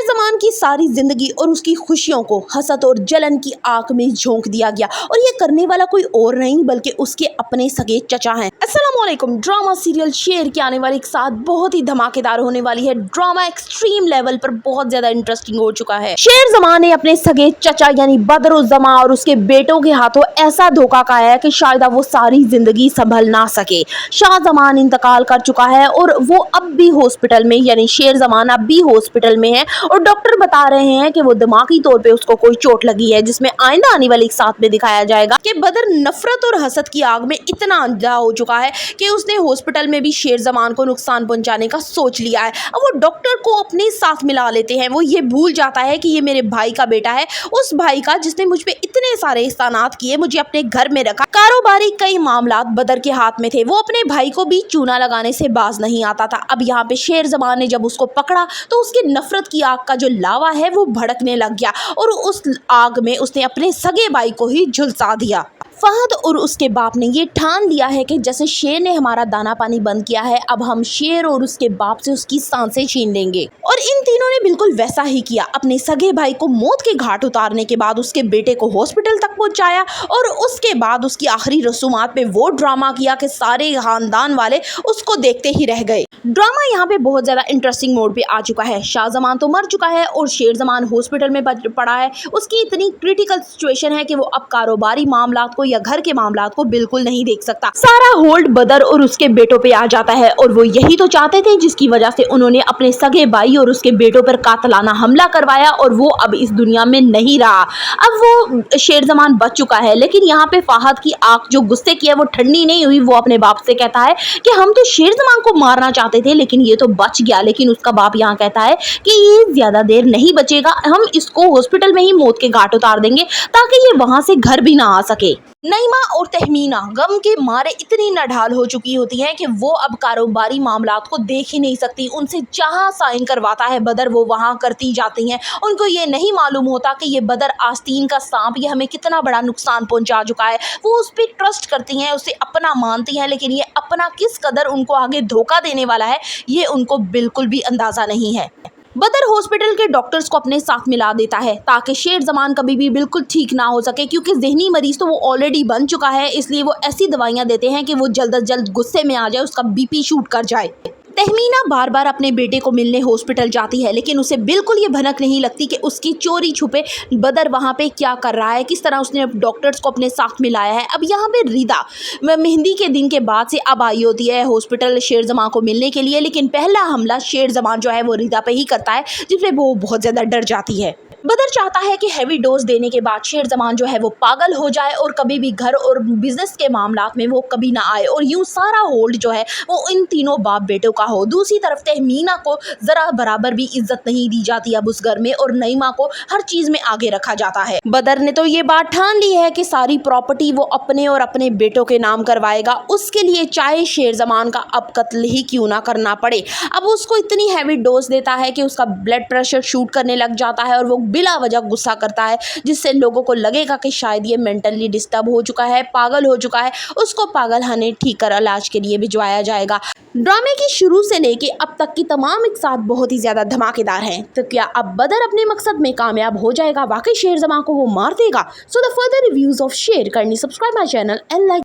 जमान की सारी जिंदगी और उसकी खुशियों को हसद और जलन की आग में झोंक दिया गया और ये करने वाला कोई और नहीं बल्कि उसके अपने सगे चचा हैं। अस्सलाम वालेकुम। ड्रामा सीरियल शेर के आने वाले एक साथ बहुत ही धमाकेदार होने वाली है। ड्रामा एक्सट्रीम लेवल पर बहुत ज्यादा इंटरेस्टिंग हो चुका है। शेर जमान ने अपने सगे चचा यानी बदरुज़्ज़मा और उसके बेटों के हाथों ऐसा धोखा खाया है कि शायद वो सारी जिंदगी संभल ना सके। शाहजमान इंतकाल कर चुका है और वो अब भी हॉस्पिटल में यानी शेर जमान अब भी हॉस्पिटल में है और डॉक्टर बता रहे हैं कि वो दिमागी तौर पे उसको कोई चोट लगी है, जिसमें आइंदा आने वाले एक साथ में दिखाया जाएगा कि बदर नफरत और हसद की आग में इतना अंधा हो चुका है कि उसने हॉस्पिटल में भी शेर जमान को नुकसान पहुंचाने का सोच लिया है। अब वो डॉक्टर को अपने साथ मिला लेते हैं। वो ये भूल जाता है कि ये मेरे भाई का बेटा है, उस भाई का जिसने मुझ पे इतने सारे एहसानात किए, मुझे अपने घर में रखा। कारोबारी कई मामलात बदर के हाथ में थे। वो अपने भाई को भी चूना लगाने से बाज नहीं आता था। अब यहाँ पे शेर जमान ने जब उसको पकड़ा तो उसके नफरत की आग का जो लावा है वो भड़कने लग गया और उस आग में उसने अपने सगे भाई को ही झुलसा दिया। फहद और उसके बाप ने ये ठान लिया है कि जैसे शेर ने हमारा दाना पानी बंद किया है, अब हम शेर और उसके बाप से उसकी सांसें छीन लेंगे। और इन तीनों ने बिल्कुल वैसा ही किया। अपने सगे भाई को मौत के घाट उतारने के बाद उसके बेटे को हॉस्पिटल तक पहुंचाया और उसके बाद उसकी आखिरी रसूमात पे वो ड्रामा किया कि सारे खानदान वाले उसको देखते ही रह गए। ड्रामा यहाँ पे बहुत ज्यादा इंटरेस्टिंग मोड पे आ चुका है। शाहजमान तो मर चुका है और शेर जमान हॉस्पिटल में पड़ा है। उसकी इतनी क्रिटिकल सिचुएशन है कि वो अब कारोबारी मामलात को या घर के मामलात को बिल्कुल नहीं देख सकता। सारा होल्ड बदर और उसके बेटों पे आ जाता है और वो यही तो चाहते थे, जिसकी वजह से उन्होंने अपने सगे भाई और उसके बेटों पर कातलाना हमला करवाया और वो अब इस दुनिया में नहीं रहा। अब वो शेर जमान बच चुका है, लेकिन यहाँ पे फहद की आंख जो गुस्से की है वो ठंडी नहीं हुई। वो अपने बाप से कहता है कि हम तो शेर जमान को मारना चाहते थे लेकिन ये तो बच गया। लेकिन उसका बाप यहाँ कहता है कि ये ज्यादा देर नहीं बचेगा, हम इसको हॉस्पिटल में ही मौत के घाट उतार देंगे ताकि ये वहां से घर भी ना आ सके। नईमा और तहमीना गम के मारे इतनी नढाल हो चुकी होती हैं कि वो अब कारोबारी मामलात को देख ही नहीं सकती। उनसे जहां साइन करवाता है बदर वो वहां करती जाती हैं। उनको ये नहीं मालूम होता कि ये बदर आस्तीन का सांप ये हमें कितना बड़ा नुकसान पहुंचा चुका है। वो उस पर ट्रस्ट करती हैं, उसे अपना मानती हैं, लेकिन ये अपना किस कदर उनको आगे धोखा देने वाला है ये उनको बिल्कुल भी अंदाजा नहीं है। बदर हॉस्पिटल के डॉक्टर्स को अपने साथ मिला देता है ताकि शेर जमान कभी भी बिल्कुल ठीक ना हो सके, क्योंकि जहनी मरीज तो वो ऑलरेडी बन चुका है। इसलिए वो ऐसी दवाइयां देते हैं कि वो जल्द अज जल्द गुस्से में आ जाए, उसका बीपी शूट कर जाए। तहमीना बार बार अपने बेटे को मिलने हॉस्पिटल जाती है, लेकिन उसे बिल्कुल ये भनक नहीं लगती कि उसकी चोरी छुपे बदर वहाँ पे क्या कर रहा है, किस तरह उसने डॉक्टर्स को अपने साथ मिलाया है। अब यहाँ पे रिदा मेहंदी के दिन के बाद से अब आई होती है हॉस्पिटल शेर जमान को मिलने के लिए, लेकिन पहला हमला शेर जमान जो है वो रिदा पे ही करता है, जिसमें वो बहुत ज़्यादा डर जाती है। बदर चाहता है कि हैवी डोज देने के बाद शेर जमान जो है वो पागल हो जाए और कभी भी घर और बिजनेस के मामलात में वो कभी ना आए और यूं सारा होल्ड जो है वो इन तीनों बाप बेटों का हो। दूसरी तरफ तहमीना को जरा बराबर भी इज्जत नहीं दी जाती अब उस घर में और नईमा को हर चीज में आगे रखा जाता है। बदर ने तो ये बात ठान ली है कि सारी प्रॉपर्टी वो अपने और अपने बेटों के नाम करवाएगा, उसके लिए चाहे शेर जमान का अब कत्ल ही क्यों ना करना पड़े। अब उसको इतनी हैवी डोज देता है कि उसका ब्लड प्रेशर शूट करने लग जाता है और वो बिला वजह गुस्सा करता है, जिससे लोगों को लगेगा कि शायद ये मेंटली डिस्टर्ब हो चुका है, पागल हो चुका है। उसको पागलखाने ठीक कर इलाज के लिए भिजवाया जाएगा। ड्रामे की शुरू से लेके अब तक की तमाम एक साथ बहुत ही ज्यादा धमाकेदार हैं। तो क्या अब बदर अपने मकसद में कामयाब हो जाएगा? वाकई शेर जमान को वो मार देगा? So the further reviews of शेर करनी, subscribe my channel and like